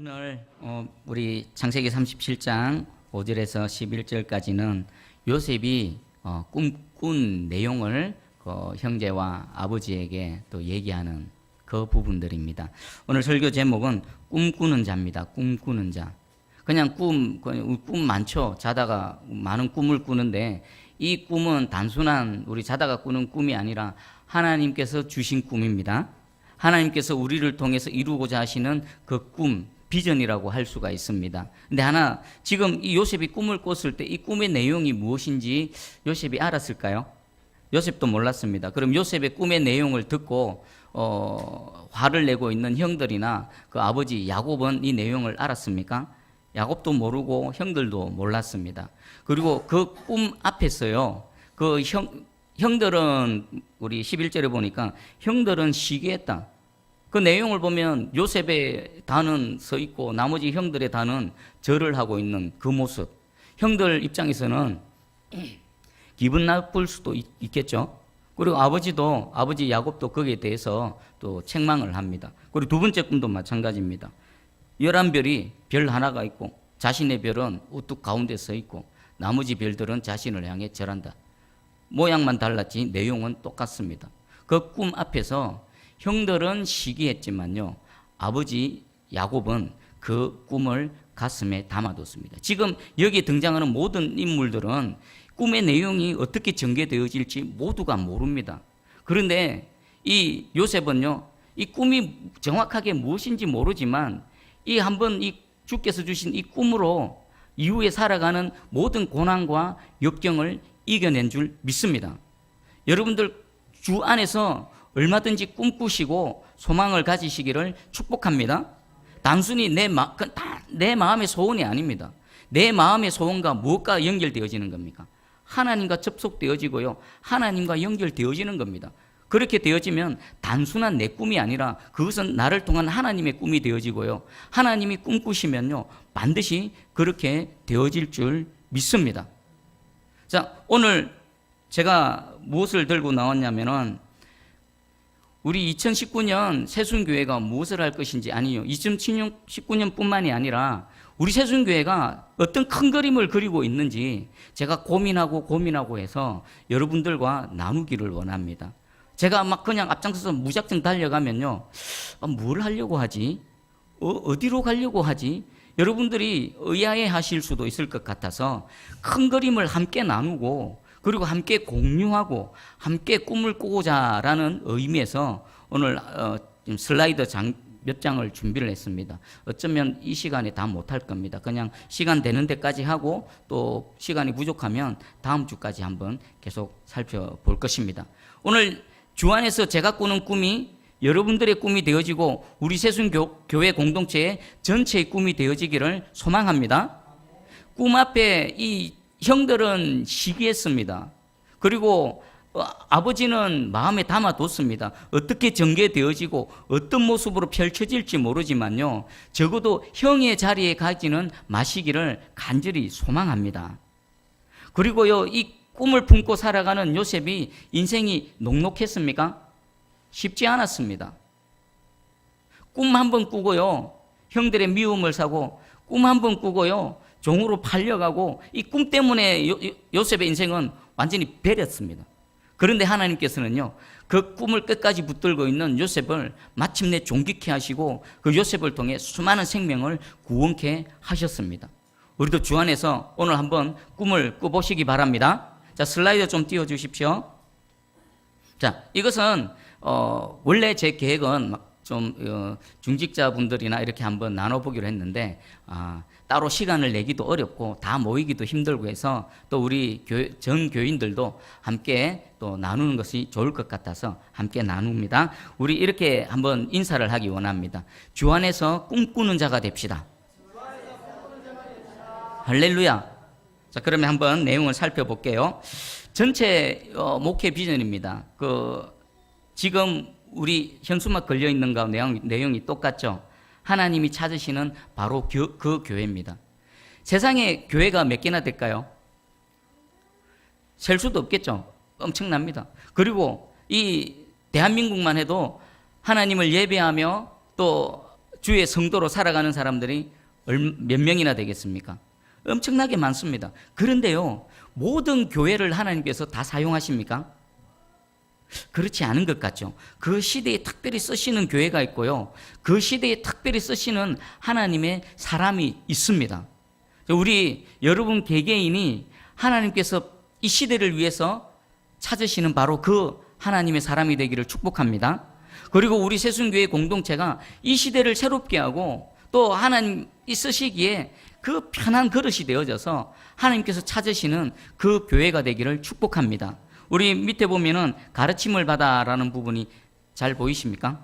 오늘 우리 창세기 37장 5절에서 11절까지는 요셉이 꿈꾼 내용을 형제와 아버지에게 또 얘기하는 그 부분들입니다. 오늘 설교 제목은 꿈꾸는 자입니다. 꿈꾸는 자. 그냥 꿈 많죠. 자다가 많은 꿈을 꾸는데 이 꿈은 단순한 우리 자다가 꾸는 꿈이 아니라 하나님께서 주신 꿈입니다. 하나님께서 우리를 통해서 이루고자 하시는 그 꿈, 비전이라고 할 수가 있습니다. 근데 하나, 지금 이 요셉이 꿈을 꿨을 때 이 꿈의 내용이 무엇인지 요셉이 알았을까요? 요셉도 몰랐습니다. 그럼 요셉의 꿈의 내용을 듣고 화를 내고 있는 형들이나 그 아버지 야곱은 이 내용을 알았습니까? 야곱도 모르고 형들도 몰랐습니다. 그리고 그 꿈 앞에서요, 그 형들은 우리 11절에 보니까 형들은 시기했다. 그 내용을 보면 요셉의 단은 서 있고 나머지 형들의 단은 절을 하고 있는 그 모습. 형들 입장에서는 기분 나쁠 수도 있겠죠. 그리고 아버지 야곱도 거기에 대해서 또 책망을 합니다. 그리고 두 번째 꿈도 마찬가지입니다. 11별이 별 하나가 있고 자신의 별은 우뚝 가운데 서 있고 나머지 별들은 자신을 향해 절한다. 모양만 달랐지 내용은 똑같습니다. 그 꿈 앞에서 형들은 시기했지만요, 아버지 야곱은 그 꿈을 가슴에 담아뒀습니다. 지금 여기에 등장하는 모든 인물들은 꿈의 내용이 어떻게 전개되어질지 모두가 모릅니다. 그런데 이 요셉은요, 이 꿈이 정확하게 무엇인지 모르지만 한번 이 주께서 주신 이 꿈으로 이후에 살아가는 모든 고난과 역경을 이겨낸 줄 믿습니다. 여러분들 주 안에서 얼마든지 꿈꾸시고 소망을 가지시기를 축복합니다. 단순히 내 마음의 소원이 아닙니다. 내 마음의 소원과 무엇과 연결되어지는 겁니까? 하나님과 접속되어지고요, 하나님과 연결되어지는 겁니다. 그렇게 되어지면 단순한 내 꿈이 아니라 그것은 나를 통한 하나님의 꿈이 되어지고요, 하나님이 꿈꾸시면요 반드시 그렇게 되어질 줄 믿습니다. 자, 오늘 제가 무엇을 들고 나왔냐면은 우리 2019년 새순교회가 무엇을 할 것인지, 아니요, 2019년뿐만이 아니라 우리 새순교회가 어떤 큰 그림을 그리고 있는지 제가 고민하고 해서 여러분들과 나누기를 원합니다. 제가 막 그냥 앞장서서 무작정 달려가면요, 뭘 하려고 하지? 어디로 가려고 하지? 여러분들이 의아해 하실 수도 있을 것 같아서 큰 그림을 함께 나누고 그리고 함께 공유하고 함께 꿈을 꾸고자라는 의미에서 오늘 슬라이드 몇 장을 준비를 했습니다. 어쩌면 이 시간에 다 못할 겁니다. 그냥 시간 되는 데까지 하고 또 시간이 부족하면 다음 주까지 한번 계속 살펴볼 것입니다. 오늘 주 안에서 제가 꾸는 꿈이 여러분들의 꿈이 되어지고 우리 새순교회 공동체의 전체의 꿈이 되어지기를 소망합니다. 꿈 앞에 이 형들은 시기했습니다. 그리고 아버지는 마음에 담아뒀습니다. 어떻게 전개되어지고 어떤 모습으로 펼쳐질지 모르지만요, 적어도 형의 자리에 가지는 마시기를 간절히 소망합니다. 그리고요, 이 꿈을 품고 살아가는 요셉이 인생이 녹록했습니까? 쉽지 않았습니다. 꿈 한 번 꾸고요, 형들의 미움을 사고, 꿈 한 번 꾸고요, 종으로 팔려가고, 이 꿈 때문에 요셉의 인생은 완전히 베렸습니다. 그런데 하나님께서는요, 그 꿈을 끝까지 붙들고 있는 요셉을 마침내 존귀케 하시고 그 요셉을 통해 수많은 생명을 구원케 하셨습니다. 우리도 주 안에서 오늘 한번 꿈을 꿔보시기 바랍니다. 자, 슬라이드 좀 띄워주십시오. 자, 이것은 원래 제 계획은 중직자분들이나 이렇게 한번 나눠보기로 했는데 따로 시간을 내기도 어렵고 다 모이기도 힘들고 해서 또 우리 전 교인들도 함께 또 나누는 것이 좋을 것 같아서 함께 나눕니다. 우리 이렇게 한번 인사를 하기 원합니다. 주 안에서 꿈꾸는 자가 됩시다. 할렐루야. 자, 그러면 한번 내용을 살펴볼게요. 전체 목회 비전입니다. 지금 우리 현수막 걸려 있는 거 내용이 똑같죠. 하나님이 찾으시는 바로 그 교회입니다. 세상에 교회가 몇 개나 될까요? 셀 수도 없겠죠. 엄청납니다. 그리고 이 대한민국만 해도 하나님을 예배하며 또 주의 성도로 살아가는 사람들이 몇 명이나 되겠습니까? 엄청나게 많습니다. 그런데요, 모든 교회를 하나님께서 다 사용하십니까? 그렇지 않은 것 같죠. 그 시대에 특별히 쓰시는 교회가 있고요, 그 시대에 특별히 쓰시는 하나님의 사람이 있습니다. 우리 여러분 개개인이 하나님께서 이 시대를 위해서 찾으시는 바로 그 하나님의 사람이 되기를 축복합니다. 그리고 우리 새순교회 공동체가 이 시대를 새롭게 하고 또 하나님이 쓰시기에 그 편한 그릇이 되어져서 하나님께서 찾으시는 그 교회가 되기를 축복합니다. 우리 밑에 보면은 가르침을 받아라는 부분이 잘 보이십니까?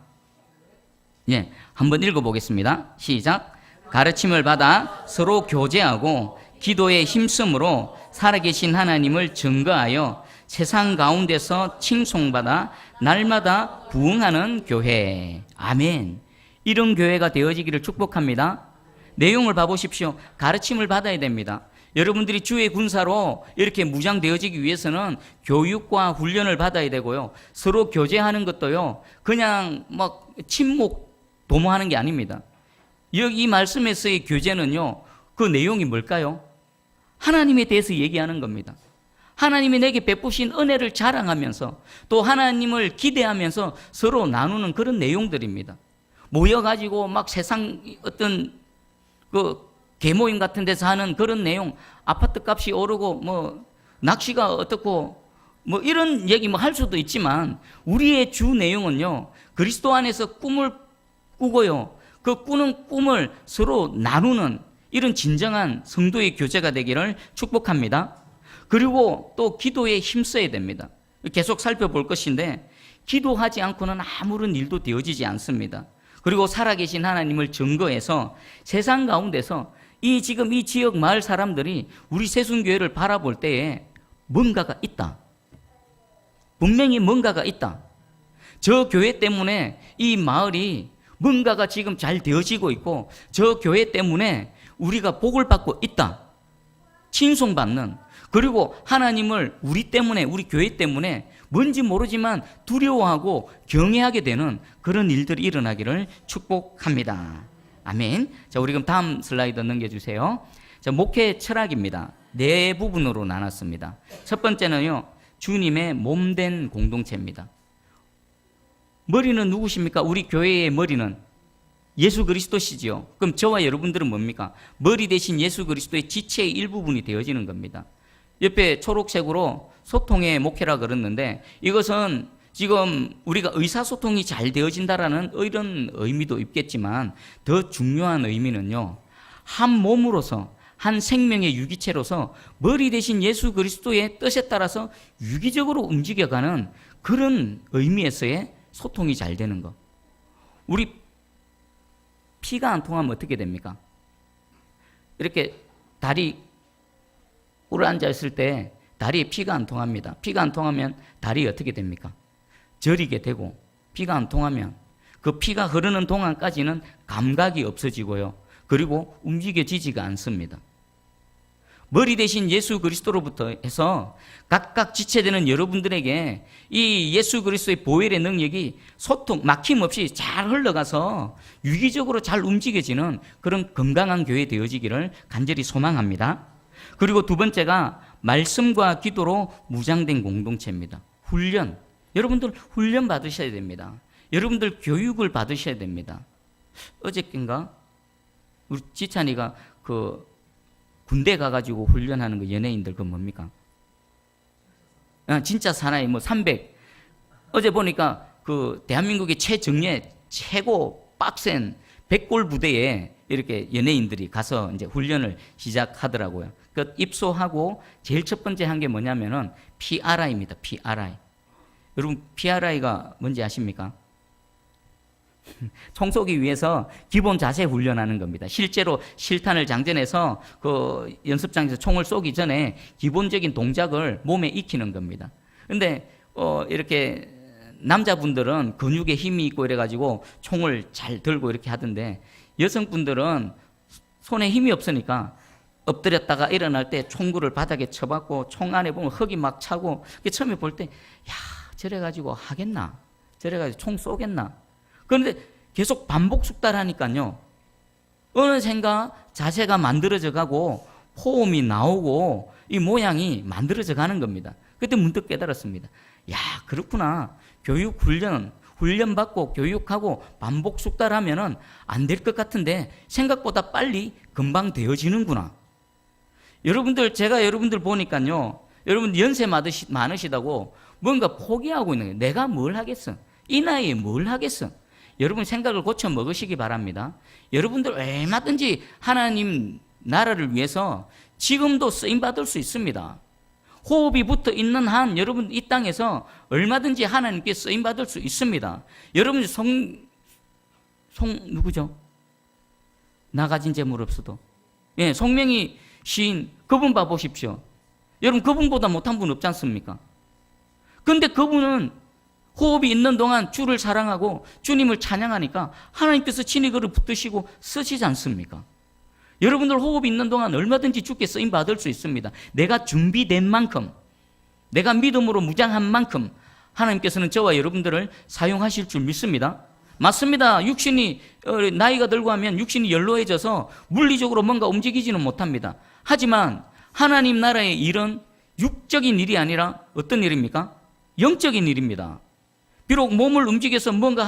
예, 한번 읽어보겠습니다. 시작. 가르침을 받아 서로 교제하고 기도에 힘쓰므로 살아계신 하나님을 증거하여 세상 가운데서 칭송받아 날마다 부흥하는 교회. 아멘. 이런 교회가 되어지기를 축복합니다. 내용을 봐보십시오. 가르침을 받아야 됩니다. 여러분들이 주의 군사로 이렇게 무장되어지기 위해서는 교육과 훈련을 받아야 되고요, 서로 교제하는 것도요, 그냥 막 침묵 도모하는 게 아닙니다. 여기 이 말씀에서의 교제는요, 그 내용이 뭘까요? 하나님에 대해서 얘기하는 겁니다. 하나님이 내게 베푸신 은혜를 자랑하면서 또 하나님을 기대하면서 서로 나누는 그런 내용들입니다. 모여가지고 막 세상 어떤 그 개모임 같은 데서 하는 그런 내용, 아파트 값이 오르고 뭐 낚시가 어떻고 뭐 이런 얘기 뭐 할 수도 있지만, 우리의 주 내용은요, 그리스도 안에서 꿈을 꾸고요, 그 꾸는 꿈을 서로 나누는 이런 진정한 성도의 교제가 되기를 축복합니다. 그리고 또 기도에 힘써야 됩니다. 계속 살펴볼 것인데, 기도하지 않고는 아무런 일도 되어지지 않습니다. 그리고 살아계신 하나님을 증거해서 세상 가운데서 지금 이 지역 마을 사람들이 우리 새순교회를 바라볼 때에 뭔가가 있다. 분명히 뭔가가 있다. 저 교회 때문에 이 마을이 뭔가가 지금 잘 되어지고 있고, 저 교회 때문에 우리가 복을 받고 있다. 칭송받는, 그리고 하나님을 우리 때문에, 우리 교회 때문에 뭔지 모르지만 두려워하고 경외하게 되는 그런 일들이 일어나기를 축복합니다. 아멘. 자, 우리 그럼 다음 슬라이드 넘겨주세요. 자, 목회 철학입니다. 네 부분으로 나눴습니다. 첫 번째는요, 주님의 몸된 공동체입니다. 머리는 누구십니까? 우리 교회의 머리는 예수 그리스도시지요. 그럼 저와 여러분들은 뭡니까? 머리 대신 예수 그리스도의 지체의 일부분이 되어지는 겁니다. 옆에 초록색으로 소통의 목회라 그랬는데, 이것은 지금 우리가 의사소통이 잘 되어진다라는 이런 의미도 있겠지만, 더 중요한 의미는요, 한 몸으로서, 한 생명의 유기체로서 머리 대신 예수 그리스도의 뜻에 따라서 유기적으로 움직여가는 그런 의미에서의 소통이 잘 되는 것. 우리 피가 안 통하면 어떻게 됩니까? 이렇게 다리 꿇어앉아 있을 때 다리에 피가 안 통합니다. 피가 안 통하면 다리 어떻게 됩니까? 저리게 되고, 피가 안 통하면 그 피가 흐르는 동안까지는 감각이 없어지고요, 그리고 움직여지지가 않습니다. 머리 대신 예수 그리스도로부터 해서 각각 지체되는 여러분들에게 이 예수 그리스도의 보혈의 능력이 소통, 막힘없이 잘 흘러가서 유기적으로 잘 움직여지는 그런 건강한 교회 되어지기를 간절히 소망합니다. 그리고 두 번째가 말씀과 기도로 무장된 공동체입니다. 훈련. 여러분들 훈련 받으셔야 됩니다. 여러분들 교육을 받으셔야 됩니다. 어저께인가 우리 지찬이가 그 군대 가가지고 훈련하는 그 연예인들 그 뭡니까? 진짜 사나이 뭐 300. 어제 보니까 그 대한민국의 최정예 최고 빡센 100골 부대에 이렇게 연예인들이 가서 이제 훈련을 시작하더라고요. 그 입소하고 제일 첫 번째 한 게 뭐냐면은 PRI입니다. PRI. 여러분 PRI가 뭔지 아십니까? 총 쏘기 위해서 기본 자세 훈련하는 겁니다. 실제로 실탄을 장전해서 그 연습장에서 총을 쏘기 전에 기본적인 동작을 몸에 익히는 겁니다. 근데 이렇게 남자분들은 근육에 힘이 있고 이래가지고 총을 잘 들고 이렇게 하던데, 여성분들은 손에 힘이 없으니까 엎드렸다가 일어날 때 총구를 바닥에 쳐박고 총 안에 보면 흙이 막 차고, 처음에 볼 때 야 저래가지고 하겠나, 저래가지고 총 쏘겠나. 그런데 계속 반복 숙달하니까요. 어느샌가 자세가 만들어져 가고 포음이 나오고 이 모양이 만들어져 가는 겁니다. 그때 문득 깨달았습니다. 야, 그렇구나. 교육 훈련받고 교육하고 반복 숙달하면은 안 될 것 같은데 생각보다 빨리 금방 되어지는구나. 여러분들, 제가 여러분들 보니까요, 여러분 연세 많으시다고 뭔가 포기하고 있는 거예요. 내가 뭘 하겠어? 이 나이에 뭘 하겠어? 여러분 생각을 고쳐 먹으시기 바랍니다. 여러분들 얼마든지 하나님 나라를 위해서 지금도 쓰임받을 수 있습니다. 호흡이 붙어 있는 한 여러분 이 땅에서 얼마든지 하나님께 쓰임받을 수 있습니다. 여러분 누구죠? 나 가진 재물 없어도. 예, 송명희 시인 그분 봐보십시오. 여러분 그분보다 못한 분 없지 않습니까? 근데 그분은 호흡이 있는 동안 주를 사랑하고 주님을 찬양하니까 하나님께서 친히 그를 붙드시고 쓰시지 않습니까? 여러분들 호흡이 있는 동안 얼마든지 주께 쓰임받을 수 있습니다. 내가 준비된 만큼, 내가 믿음으로 무장한 만큼 하나님께서는 저와 여러분들을 사용하실 줄 믿습니다. 맞습니다. 육신이 나이가 들고 하면 육신이 연로해져서 물리적으로 뭔가 움직이지는 못합니다. 하지만 하나님 나라의 일은 육적인 일이 아니라 어떤 일입니까? 영적인 일입니다. 비록 몸을 움직여서 뭔가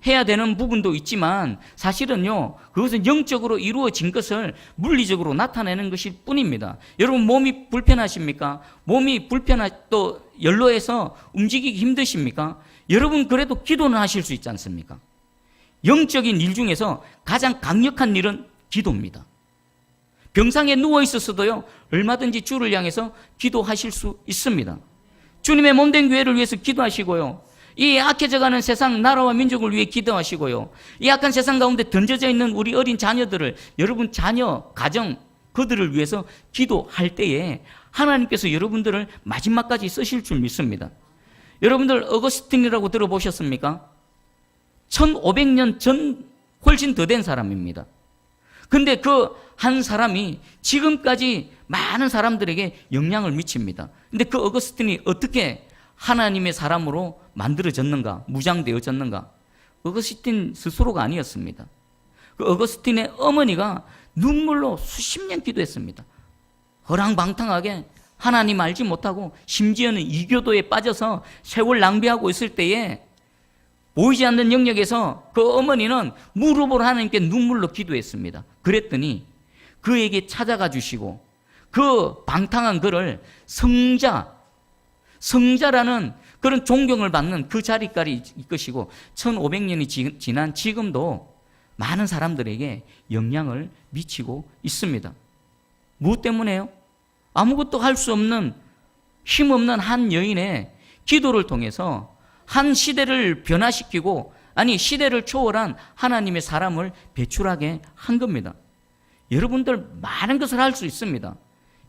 해야 되는 부분도 있지만 사실은요, 그것은 영적으로 이루어진 것을 물리적으로 나타내는 것일 뿐입니다. 여러분 몸이 불편하십니까? 몸이 또 연로해서 움직이기 힘드십니까? 여러분 그래도 기도는 하실 수 있지 않습니까? 영적인 일 중에서 가장 강력한 일은 기도입니다. 병상에 누워 있었어도요, 얼마든지 주를 향해서 기도하실 수 있습니다. 주님의 몸된 교회를 위해서 기도하시고요, 이 악해져가는 세상 나라와 민족을 위해 기도하시고요, 이 악한 세상 가운데 던져져 있는 우리 어린 자녀들을, 여러분 자녀, 가정, 그들을 위해서 기도할 때에 하나님께서 여러분들을 마지막까지 쓰실 줄 믿습니다. 여러분들 어거스틴이라고 들어보셨습니까? 1500년 전 훨씬 더 된 사람입니다. 근데 그 한 사람이 지금까지 많은 사람들에게 영향을 미칩니다. 근데 그 어거스틴이 어떻게 하나님의 사람으로 만들어졌는가, 무장되어졌는가? 어거스틴 스스로가 아니었습니다. 그 어거스틴의 어머니가 눈물로 수십 년 기도했습니다. 허랑방탕하게 하나님 알지 못하고 심지어는 이교도에 빠져서 세월 낭비하고 있을 때에 보이지 않는 영역에서 그 어머니는 무릎으로 하나님께 눈물로 기도했습니다. 그랬더니 그에게 찾아가 주시고 그 방탕한 그를 성자라는 그런 존경을 받는 그 자리까지 이끄시고 1500년이 지난 지금도 많은 사람들에게 영향을 미치고 있습니다. 무엇 때문에요? 아무것도 할 수 없는 힘없는 한 여인의 기도를 통해서 한 시대를 변화시키고, 아니 시대를 초월한 하나님의 사람을 배출하게 한 겁니다. 여러분들 많은 것을 할 수 있습니다.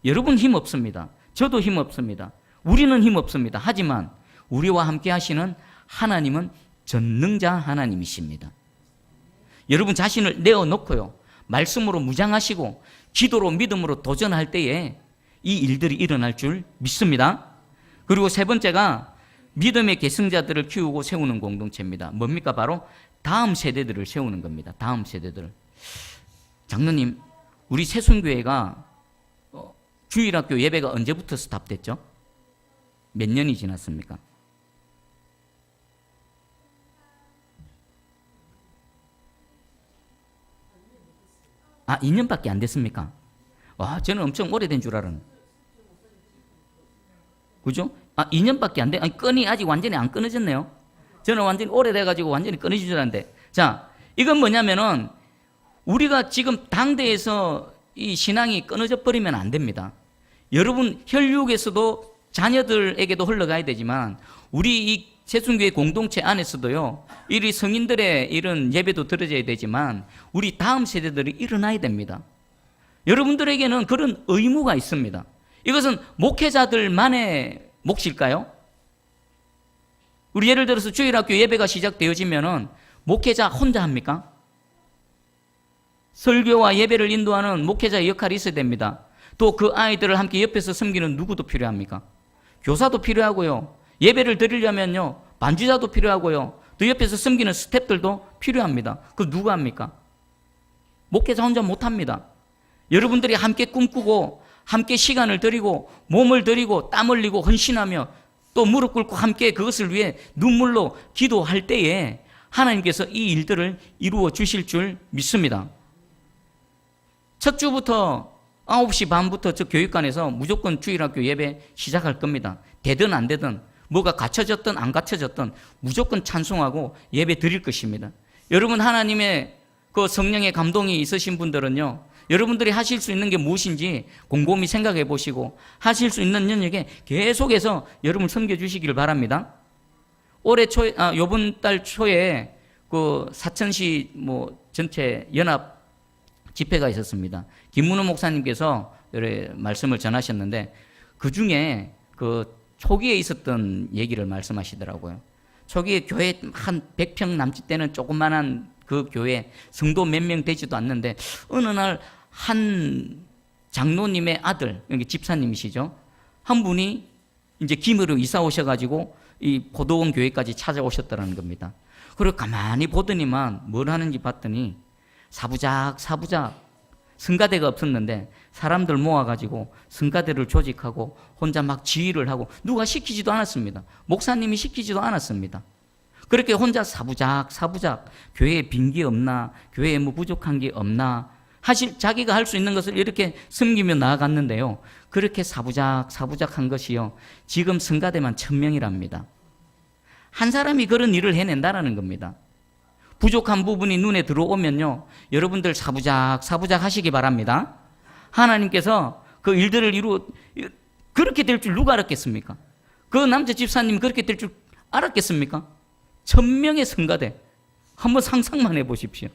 여러분 힘 없습니다. 저도 힘 없습니다. 우리는 힘 없습니다. 하지만 우리와 함께 하시는 하나님은 전능자 하나님이십니다. 여러분 자신을 내어놓고요, 말씀으로 무장하시고 기도로 믿음으로 도전할 때에 이 일들이 일어날 줄 믿습니다. 그리고 세 번째가 믿음의 계승자들을 키우고 세우는 공동체입니다. 뭡니까? 바로 다음 세대들을 세우는 겁니다. 다음 세대들을. 장로님, 우리 새순교회가 주일학교 예배가 언제부터 스탑됐죠? 몇 년이 지났습니까? 아, 2년밖에 안 됐습니까? 와, 저는 엄청 오래된 줄 알았는데. 그죠? 아, 2년밖에 안 돼. 아니, 끈이 아직 완전히 안 끊어졌네요. 저는 완전히 오래돼가지고 완전히 끊어진 줄 알았는데. 자, 이건 뭐냐면은 우리가 지금 당대에서 이 신앙이 끊어져 버리면 안 됩니다. 여러분 혈육에서도 자녀들에게도 흘러가야 되지만 우리 이 새순교회 공동체 안에서도요, 이 성인들의 이런 예배도 들어져야 되지만 우리 다음 세대들이 일어나야 됩니다. 여러분들에게는 그런 의무가 있습니다. 이것은 목회자들만의 몫일까요? 우리 예를 들어서 주일학교 예배가 시작되어지면은 목회자 혼자 합니까? 설교와 예배를 인도하는 목회자의 역할이 있어야 됩니다. 또 그 아이들을 함께 옆에서 섬기는 누구도 필요합니까? 교사도 필요하고요, 예배를 드리려면요 반주자도 필요하고요, 또 옆에서 섬기는 스태프들도 필요합니다. 그 누가 합니까? 목회자 혼자 못합니다. 여러분들이 함께 꿈꾸고 함께 시간을 들이고 몸을 들이고 땀 흘리고 헌신하며 또 무릎 꿇고 함께 그것을 위해 눈물로 기도할 때에 하나님께서 이 일들을 이루어 주실 줄 믿습니다. 첫 주부터 9시 반부터 저 교육관에서 무조건 주일학교 예배 시작할 겁니다. 되든 안 되든 뭐가 갖춰졌든 안 갖춰졌든 무조건 찬송하고 예배 드릴 것입니다. 여러분 하나님의 그 성령의 감동이 있으신 분들은요, 여러분들이 하실 수 있는 게 무엇인지 곰곰이 생각해 보시고 하실 수 있는 영역에 계속해서 여러분 섬겨주시길 바랍니다. 올해 초에, 요번 달 초에 그 사천시 전체 연합 집회가 있었습니다. 김문호 목사님께서 여러 말씀을 전하셨는데 그 중에 그 초기에 있었던 얘기를 말씀하시더라고요. 초기에 교회 한 100평 남짓 되는 조그만한 그 교회 성도 몇 명 되지도 않는데 어느 날 한 장로님의 아들, 여기 집사님이시죠. 한 분이 이제 김으로 이사 오셔가지고 이 포도원 교회까지 찾아오셨다는 겁니다. 그리고 가만히 보더니만 뭘 하는지 봤더니 사부작 성가대가 없었는데 사람들 모아가지고 성가대를 조직하고 혼자 막 지휘를 하고 누가 시키지도 않았습니다. 목사님이 시키지도 않았습니다. 그렇게 혼자 사부작 교회에 빈 게 없나, 교회에 뭐 부족한 게 없나 자기가 할 수 있는 것을 이렇게 섬기며 나아갔는데요. 그렇게 사부작 한 것이요, 지금 성가대만 1000명이랍니다. 한 사람이 그런 일을 해낸다라는 겁니다. 부족한 부분이 눈에 들어오면요, 여러분들 사부작 하시기 바랍니다. 하나님께서 그 일들을 그렇게 될 줄 누가 알았겠습니까? 그 남자 집사님 그렇게 될 줄 알았겠습니까? 1000명의 성가대, 한번 상상만 해보십시오.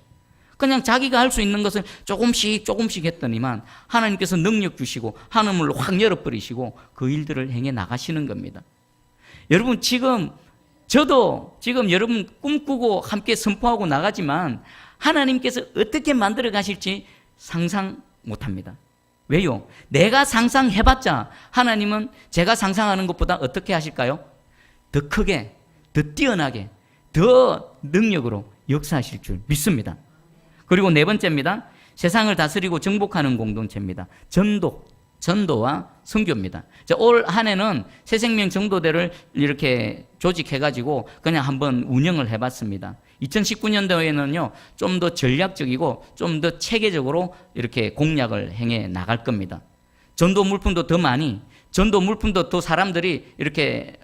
그냥 자기가 할 수 있는 것을 조금씩 했더니만 하나님께서 능력 주시고 하늘문을 확 열어버리시고 그 일들을 행해 나가시는 겁니다. 여러분 저도 지금 여러분 꿈꾸고 함께 선포하고 나가지만 하나님께서 어떻게 만들어 가실지 상상 못합니다. 왜요? 내가 상상해봤자 하나님은 제가 상상하는 것보다 어떻게 하실까요? 더 크게, 더 뛰어나게, 더 능력으로 역사하실 줄 믿습니다. 그리고 네 번째입니다. 세상을 다스리고 정복하는 공동체입니다. 전도와 선교입니다. 올 한 해는 새생명 전도대를 이렇게 조직해가지고 그냥 한번 운영을 해봤습니다. 2019년도에는요, 좀 더 전략적이고 좀 더 체계적으로 이렇게 공략을 행해 나갈 겁니다. 전도 물품도 더 많이, 전도 물품도 더 사람들이 이렇게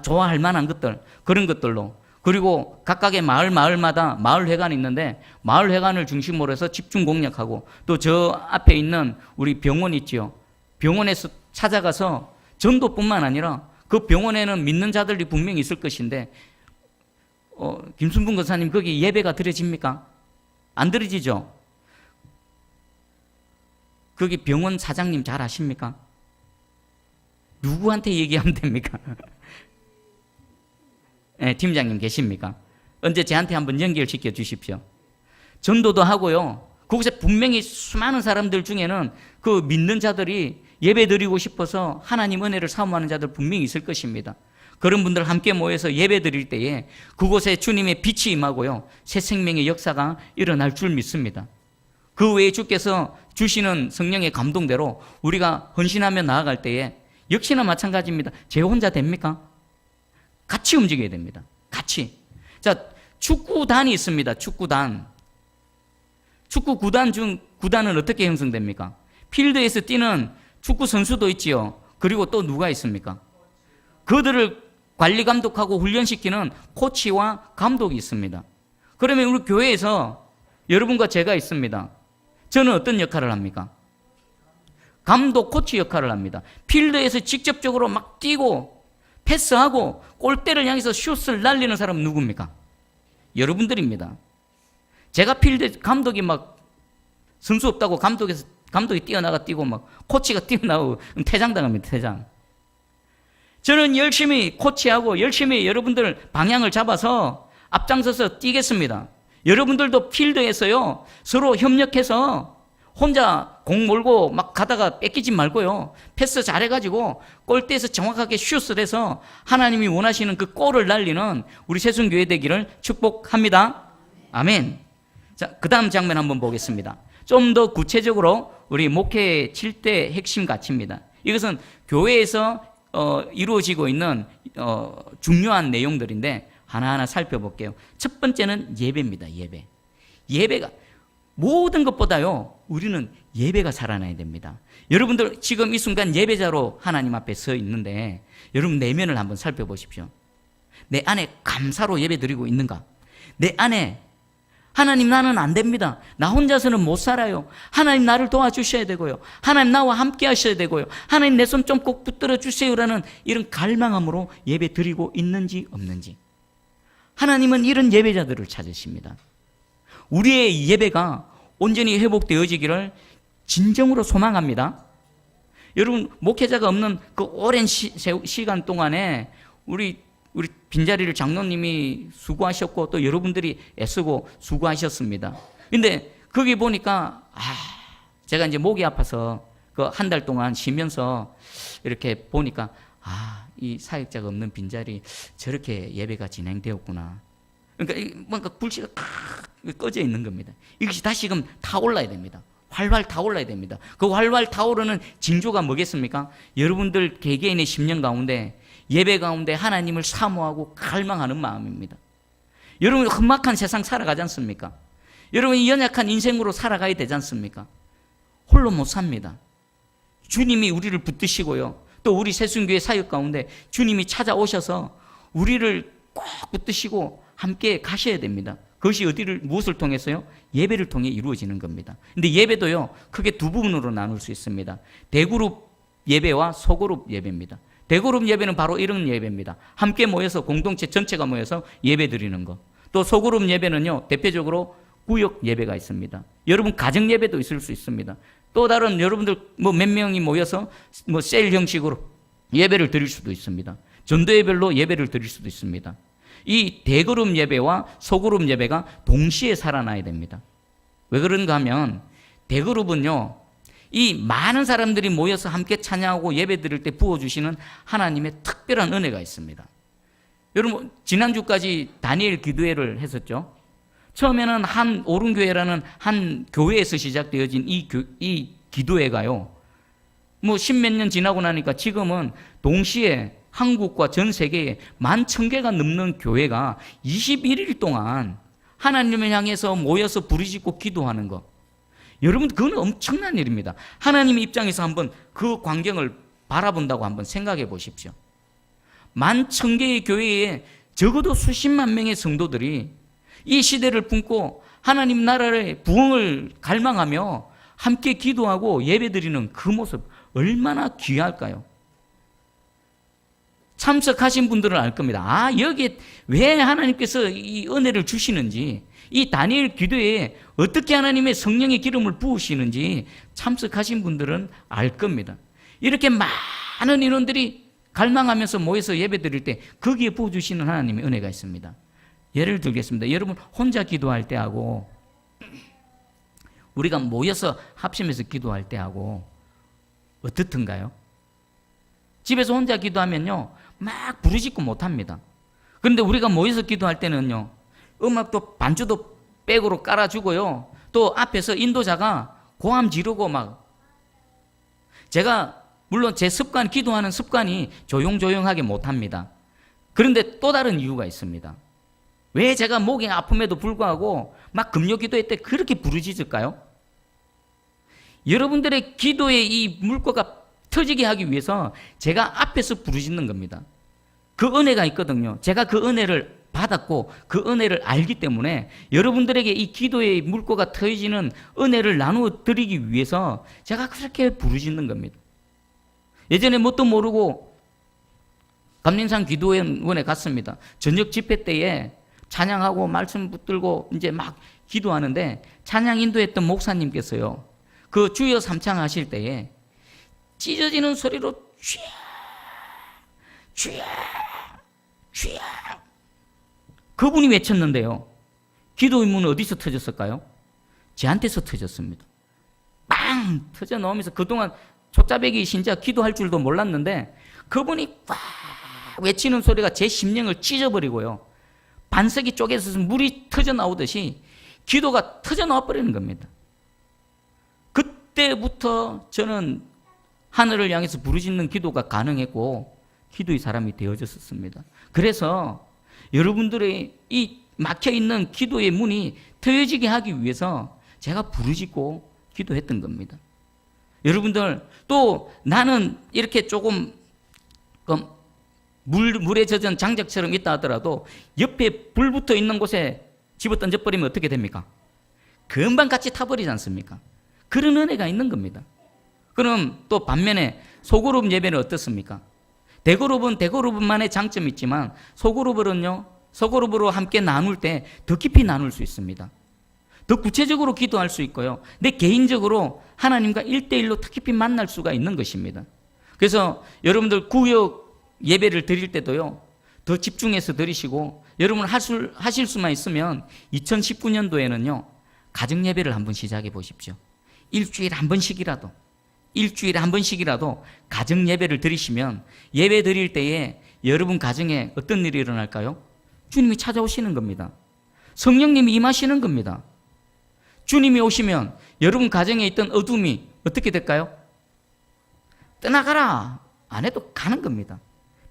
좋아할 만한 것들, 그런 것들로, 그리고 각각의 마을마다 마을회관이 있는데 마을회관을 중심으로 해서 집중 공략하고 또 저 앞에 있는 우리 병원 있지요. 병원에서 찾아가서 전도뿐만 아니라 그 병원에는 믿는 자들이 분명히 있을 것인데 김순분 권사님 거기 예배가 드려집니까? 안 드려지죠? 거기 병원 사장님 잘 아십니까? 누구한테 얘기하면 됩니까? 네, 팀장님 계십니까? 언제 저한테 한번 연결시켜 주십시오. 전도도 하고요. 그곳에 분명히 수많은 사람들 중에는 그 믿는 자들이 예배 드리고 싶어서 하나님 은혜를 사모하는 자들 분명히 있을 것입니다. 그런 분들 함께 모여서 예배 드릴 때에 그곳에 주님의 빛이 임하고요, 새 생명의 역사가 일어날 줄 믿습니다. 그 외에 주께서 주시는 성령의 감동대로 우리가 헌신하며 나아갈 때에 역시나 마찬가지입니다. 제 혼자 됩니까? 같이 움직여야 됩니다. 같이. 자, 축구단이 있습니다. 축구단 중 구단은 어떻게 형성됩니까? 필드에서 뛰는 축구 선수도 있지요. 그리고 또 누가 있습니까? 그들을 관리 감독하고 훈련시키는 코치와 감독이 있습니다. 그러면 우리 교회에서 여러분과 제가 있습니다. 저는 어떤 역할을 합니까? 감독, 코치 역할을 합니다. 필드에서 직접적으로 막 뛰고 패스하고 골대를 향해서 슛을 날리는 사람은 누굽니까? 여러분들입니다. 제가 필드 감독이 막 선수 없다고 감독이 뛰어나가 뛰고 막 코치가 뛰어나오고 퇴장당합니다. 퇴장. 저는 열심히 코치하고 열심히 여러분들 방향을 잡아서 앞장서서 뛰겠습니다. 여러분들도 필드에서요, 서로 협력해서 혼자 공 몰고 막 가다가 뺏기지 말고요, 패스 잘해가지고 골대에서 정확하게 슛을 해서 하나님이 원하시는 그 골을 날리는 우리 새순교회 되기를 축복합니다. 아멘. 자, 그 다음 장면 한번 보겠습니다. 좀 더 구체적으로 우리 목회의 7대 핵심 가치입니다. 이것은 교회에서 이루어지고 있는 중요한 내용들인데 하나하나 살펴볼게요. 첫 번째는 예배입니다. 예배가 모든 것보다요, 우리는 예배가 살아나야 됩니다. 여러분들 지금 이 순간 예배자로 하나님 앞에 서 있는데 여러분 내면을 한번 살펴보십시오. 내 안에 감사로 예배 드리고 있는가? 내 안에 하나님, 나는 안 됩니다. 나 혼자서는 못 살아요. 하나님, 나를 도와주셔야 되고요. 하나님, 나와 함께 하셔야 되고요. 하나님, 내 손 좀 꼭 붙들어 주세요라는 이런 갈망함으로 예배 드리고 있는지 없는지. 하나님은 이런 예배자들을 찾으십니다. 우리의 예배가 온전히 회복되어지기를 진정으로 소망합니다. 여러분, 목회자가 없는 그 오랜 시간 동안에 우리 빈자리를 장로님이 수고하셨고 또 여러분들이 애쓰고 수고하셨습니다. 근데 거기 보니까 제가 이제 목이 아파서 그 한 달 동안 쉬면서 이렇게 보니까 이 사역자가 없는 빈자리 저렇게 예배가 진행되었구나. 그러니까 뭔가 불씨가 꺼져 있는 겁니다. 이것이 다시금 타올라야 됩니다. 활활 타올라야 됩니다. 그 활활 타오르는 징조가 뭐겠습니까? 여러분들 개개인의 심령 가운데, 예배 가운데 하나님을 사모하고 갈망하는 마음입니다. 여러분 험악한 세상 살아가지 않습니까? 여러분이 연약한 인생으로 살아가야 되지 않습니까? 홀로 못 삽니다. 주님이 우리를 붙드시고요, 또 우리 새순교회 사역 가운데 주님이 찾아오셔서 우리를 꼭 붙드시고 함께 가셔야 됩니다. 그것이 무엇을 통해서요? 예배를 통해 이루어지는 겁니다. 근데 예배도요, 크게 두 부분으로 나눌 수 있습니다. 대그룹 예배와 소그룹 예배입니다. 대그룹 예배는 바로 이런 예배입니다. 함께 모여서 공동체 전체가 모여서 예배 드리는 거. 또 소그룹 예배는요, 대표적으로 구역 예배가 있습니다. 여러분 가정 예배도 있을 수 있습니다. 또 다른 여러분들 몇 명이 모여서 셀 형식으로 예배를 드릴 수도 있습니다. 전도회별로 예배를 드릴 수도 있습니다. 이 대그룹 예배와 소그룹 예배가 동시에 살아나야 됩니다. 왜 그런가 하면 대그룹은요, 이 많은 사람들이 모여서 함께 찬양하고 예배 드릴 때 부어주시는 하나님의 특별한 은혜가 있습니다. 여러분 지난주까지 다니엘 기도회를 했었죠. 처음에는 한 오른교회라는 한 교회에서 시작되어진 이 기도회가요, 십몇 년 지나고 나니까 지금은 동시에 한국과 전 세계에 11,000개가 넘는 교회가 21일 동안 하나님을 향해서 모여서 부르짖고 기도하는 것. 여러분 그건 엄청난 일입니다. 하나님의 입장에서 한번 그 광경을 바라본다고 한번 생각해 보십시오. 11,000개의 교회에 적어도 수십만 명의 성도들이 이 시대를 품고 하나님 나라의 부흥을 갈망하며 함께 기도하고 예배드리는 그 모습 얼마나 귀할까요? 참석하신 분들은 알 겁니다. 여기에 왜 하나님께서 이 은혜를 주시는지, 이 다니엘 기도에 어떻게 하나님의 성령의 기름을 부으시는지 참석하신 분들은 알 겁니다. 이렇게 많은 인원들이 갈망하면서 모여서 예배 드릴 때 거기에 부어주시는 하나님의 은혜가 있습니다. 예를 들겠습니다. 여러분 혼자 기도할 때하고 우리가 모여서 합심해서 기도할 때하고 어떻든가요? 집에서 혼자 기도하면요, 막 부르짖고 못합니다. 그런데 우리가 모여서 기도할 때는요, 음악도 반주도 백으로 깔아주고요, 또 앞에서 인도자가 고함 지르고 제가 물론 제 습관, 기도하는 습관이 조용조용하게 못합니다. 그런데 또 다른 이유가 있습니다. 왜 제가 목이 아픔에도 불구하고 막 금요 기도회 때 그렇게 부르짖을까요? 여러분들의 기도의 이 물꼬가 터지게 하기 위해서 제가 앞에서 부르짖는 겁니다. 그 은혜가 있거든요. 제가 그 은혜를 받았고 그 은혜를 알기 때문에 여러분들에게 이 기도의 물꼬가 터지는 은혜를 나누어 드리기 위해서 제가 그렇게 부르짖는 겁니다. 예전에 뭣도 모르고 감림산 기도원에 갔습니다. 저녁 집회 때에 찬양하고 말씀 붙들고 이제 막 기도하는데 찬양 인도했던 목사님께서요, 그 주여 삼창 하실 때에 찢어지는 소리로 주여 주여 주여 그분이 외쳤는데요, 기도 의문은 어디서 터졌을까요? 저한테서 터졌습니다. 빵 터져 나오면서 그동안 촉자배기 신자 기도할 줄도 몰랐는데 그분이 꽉 외치는 소리가 제 심령을 찢어버리고요, 반석이 쪼개서 물이 터져 나오듯이 기도가 터져나와 버리는 겁니다. 그때부터 저는 하늘을 향해서 부르짖는 기도가 가능했고 기도의 사람이 되어졌었습니다. 그래서 여러분들의 이 막혀있는 기도의 문이 트여지게 하기 위해서 제가 부르짖고 기도했던 겁니다. 여러분들 또 나는 이렇게 조금 물에 젖은 장작처럼 있다 하더라도 옆에 불 붙어 있는 곳에 집어 던져버리면 어떻게 됩니까? 금방 같이 타버리지 않습니까? 그런 은혜가 있는 겁니다. 그럼 또 반면에 소그룹 예배는 어떻습니까? 대그룹은 대그룹만의 장점이 있지만 소그룹으로 함께 나눌 때 더 깊이 나눌 수 있습니다. 더 구체적으로 기도할 수 있고요. 내 개인적으로 하나님과 1대1로 더 깊이 만날 수가 있는 것입니다. 그래서 여러분들 구역 예배를 드릴 때도요, 더 집중해서 드리시고, 여러분 하실 수만 있으면 2019년도에는요, 가정 예배를 한번 시작해 보십시오. 일주일에 한 번씩이라도 가정 예배를 드리시면 예배 드릴 때에 여러분 가정에 어떤 일이 일어날까요? 주님이 찾아오시는 겁니다. 성령님이 임하시는 겁니다. 주님이 오시면 여러분 가정에 있던 어둠이 어떻게 될까요? 떠나가라 안 해도 가는 겁니다.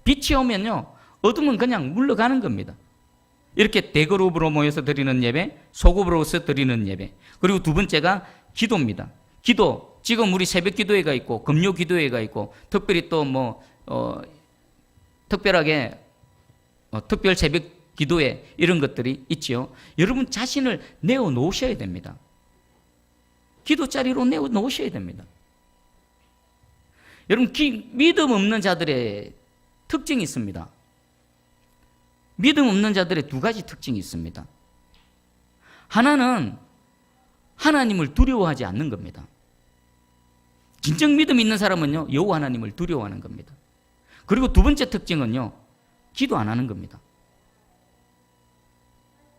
빛이 오면요, 어둠은 그냥 물러가는 겁니다. 이렇게 대그룹으로 모여서 드리는 예배, 소그룹으로서 드리는 예배. 그리고 두 번째가 기도입니다. 기도, 지금 우리 새벽 기도회가 있고 금요 기도회가 있고 특별히 또 특별하게 특별 새벽 기도회 이런 것들이 있지요. 여러분 자신을 내어놓으셔야 됩니다. 기도자리로 내어놓으셔야 됩니다. 여러분 믿음 없는 자들의 특징이 있습니다. 믿음 없는 자들의 두 가지 특징이 있습니다. 하나는 하나님을 두려워하지 않는 겁니다. 진정 믿음 있는 사람은요, 여호와 하나님을 두려워하는 겁니다. 그리고 두 번째 특징은요, 기도 안 하는 겁니다.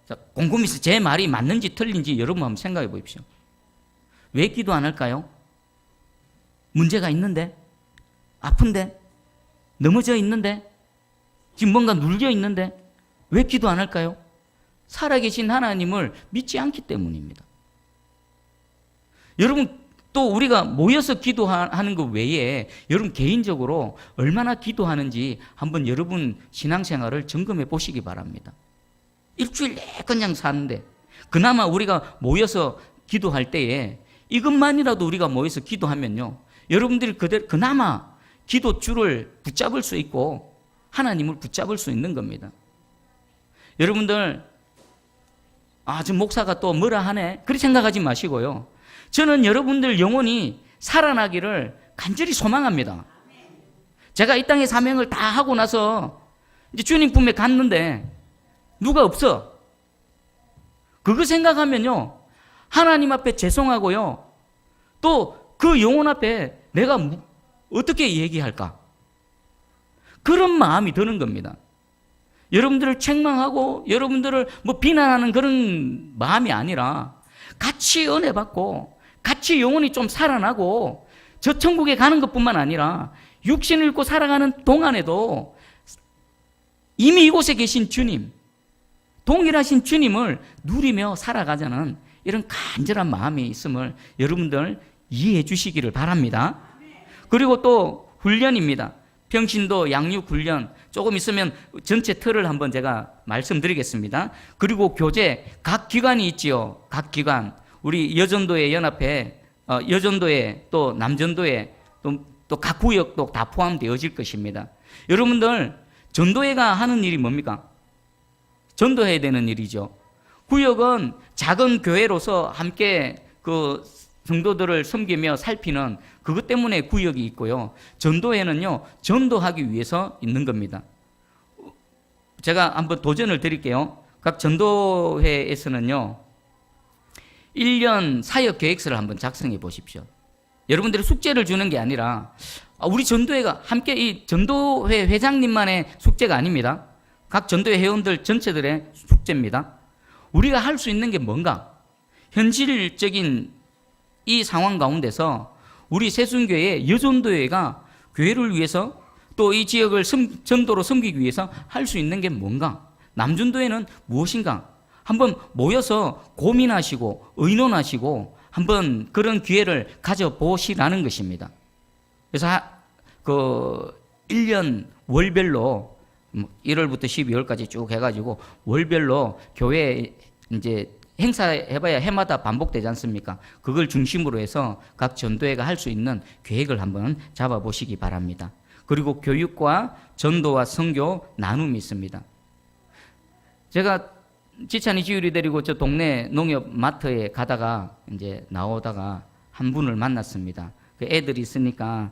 자, 곰곰이 제 말이 맞는지 틀린지 여러분 한번 생각해 보십시오. 왜 기도 안 할까요? 문제가 있는데? 아픈데? 넘어져 있는데? 지금 뭔가 눌려 있는데? 왜 기도 안 할까요? 살아계신 하나님을 믿지 않기 때문입니다. 여러분 또 우리가 모여서 기도하는 것 외에 여러분 개인적으로 얼마나 기도하는지 한번 여러분 신앙생활을 점검해 보시기 바랍니다. 일주일 내 그냥 사는데 그나마 우리가 모여서 기도할 때에 이것만이라도 우리가 모여서 기도하면요, 여러분들이 그나마 기도줄을 붙잡을 수 있고 하나님을 붙잡을 수 있는 겁니다. 여러분들 저 목사가 또 뭐라 하네 그렇게 생각하지 마시고요, 저는 여러분들 영혼이 살아나기를 간절히 소망합니다. 제가 이 땅의 사명을 다 하고 나서 이제 주님 품에 갔는데 누가 없어. 그거 생각하면요, 하나님 앞에 죄송하고요, 또 그 영혼 앞에 내가 어떻게 얘기할까? 그런 마음이 드는 겁니다. 여러분들을 책망하고 여러분들을 비난하는 그런 마음이 아니라 같이 은혜 받고 같이 영혼이 좀 살아나고 저 천국에 가는 것뿐만 아니라 육신을 잃고 살아가는 동안에도 이미 이곳에 계신 주님, 동일하신 주님을 누리며 살아가자는 이런 간절한 마음이 있음을 여러분들 이해해 주시기를 바랍니다. 그리고 또 훈련입니다. 평신도 양육 훈련, 조금 있으면 전체 틀을 한번 제가 말씀드리겠습니다. 그리고 교제, 각 기관이 있지요. 각 기관, 우리 여전도회 연합회, 여전도회 또 남전도회 또 각 구역도 다 포함되어질 것입니다. 여러분들 전도회가 하는 일이 뭡니까? 전도해야 되는 일이죠. 구역은 작은 교회로서 함께 그 성도들을 섬기며 살피는 그것 때문에 구역이 있고요. 전도회는요, 전도하기 위해서 있는 겁니다. 제가 한번 도전을 드릴게요. 각 전도회에서는요, 1년 사역 계획서를 한번 작성해 보십시오. 여러분들이 숙제를 주는 게 아니라 우리 전도회가 함께 이 전도회 회장님만의 숙제가 아닙니다. 각 전도회 회원들 전체들의 숙제입니다. 우리가 할 수 있는 게 뭔가? 현실적인 이 상황 가운데서 우리 새순교회 여전도회가 교회를 위해서 또 이 지역을 전도로 섬기기 위해서 할 수 있는 게 뭔가? 남전도회는 무엇인가? 한번 모여서 고민하시고 의논하시고 한번 그런 기회를 가져보시라는 것입니다. 그래서 그 1년 월별로 1월부터 12월까지 쭉 해가지고 월별로 교회 이제 행사해봐야 해마다 반복되지 않습니까? 그걸 중심으로 해서 각 전도회가 할 수 있는 계획을 한번 잡아보시기 바랍니다. 그리고 교육과 전도와 선교 나눔이 있습니다. 제가 지찬이 지율이 데리고 저 동네 농협 마트에 가다가 이제 나오다가 한 분을 만났습니다. 그 애들이 있으니까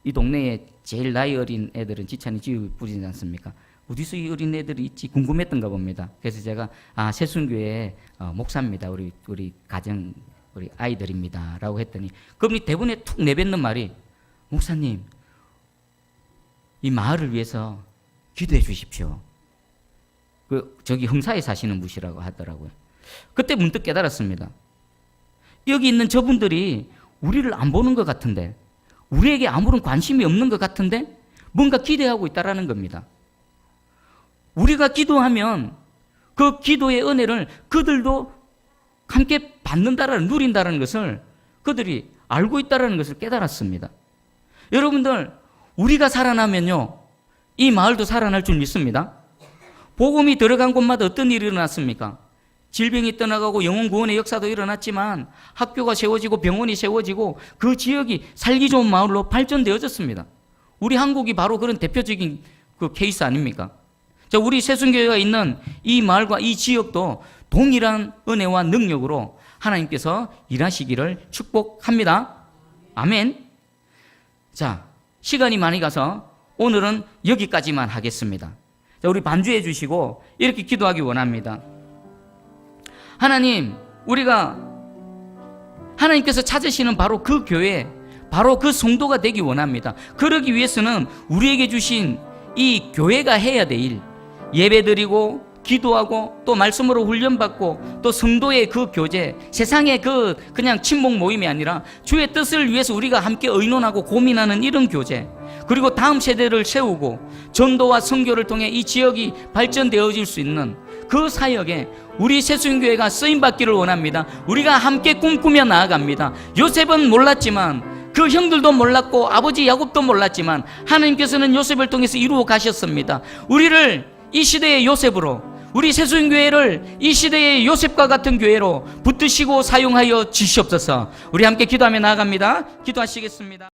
이 동네에 제일 나이 어린 애들은 지찬이 지율 뿌리지 않습니까? 어디서 이 어린 애들이 있지 궁금했던가 봅니다. 그래서 제가 새순교회 목사입니다. 우리 가정 우리 아이들입니다라고 했더니 그분이 대본에 툭 내뱉는 말이 목사님 이 마을을 위해서 기도해 주십시오. 저기 흥사에 사시는 분이라고 하더라고요. 그때 문득 깨달았습니다. 여기 있는 저분들이 우리를 안 보는 것 같은데, 우리에게 아무런 관심이 없는 것 같은데 뭔가 기대하고 있다라는 겁니다. 우리가 기도하면 그 기도의 은혜를 그들도 함께 받는다라는, 누린다라는 것을 그들이 알고 있다라는 것을 깨달았습니다. 여러분들, 우리가 살아나면요, 이 마을도 살아날 줄 믿습니다. 복음이 들어간 곳마다 어떤 일이 일어났습니까? 질병이 떠나가고 영혼 구원의 역사도 일어났지만 학교가 세워지고 병원이 세워지고 그 지역이 살기 좋은 마을로 발전되어졌습니다. 우리 한국이 바로 그런 대표적인 그 케이스 아닙니까? 자, 우리 새순교회가 있는 이 마을과 이 지역도 동일한 은혜와 능력으로 하나님께서 일하시기를 축복합니다. 아멘. 자, 시간이 많이 가서 오늘은 여기까지만 하겠습니다. 자, 우리 반주해 주시고 이렇게 기도하기 원합니다. 하나님, 우리가 하나님께서 찾으시는 바로 그 교회, 바로 그 성도가 되기 원합니다. 그러기 위해서는 우리에게 주신 이 교회가 해야 될 일, 예배드리고 기도하고 또 말씀으로 훈련받고 또 성도의 그 교제, 세상의 그냥 친목 모임이 아니라 주의 뜻을 위해서 우리가 함께 의논하고 고민하는 이런 교제, 그리고 다음 세대를 세우고 전도와 선교를 통해 이 지역이 발전되어질 수 있는 그 사역에 우리 새순교회가 쓰임받기를 원합니다. 우리가 함께 꿈꾸며 나아갑니다. 요셉은 몰랐지만, 그 형들도 몰랐고 아버지 야곱도 몰랐지만 하나님께서는 요셉을 통해서 이루어 가셨습니다. 우리를 이 시대의 요셉으로, 우리 새순교회를 이 시대의 요셉과 같은 교회로 붙드시고 사용하여 주시옵소서. 우리 함께 기도하며 나아갑니다. 기도하시겠습니다.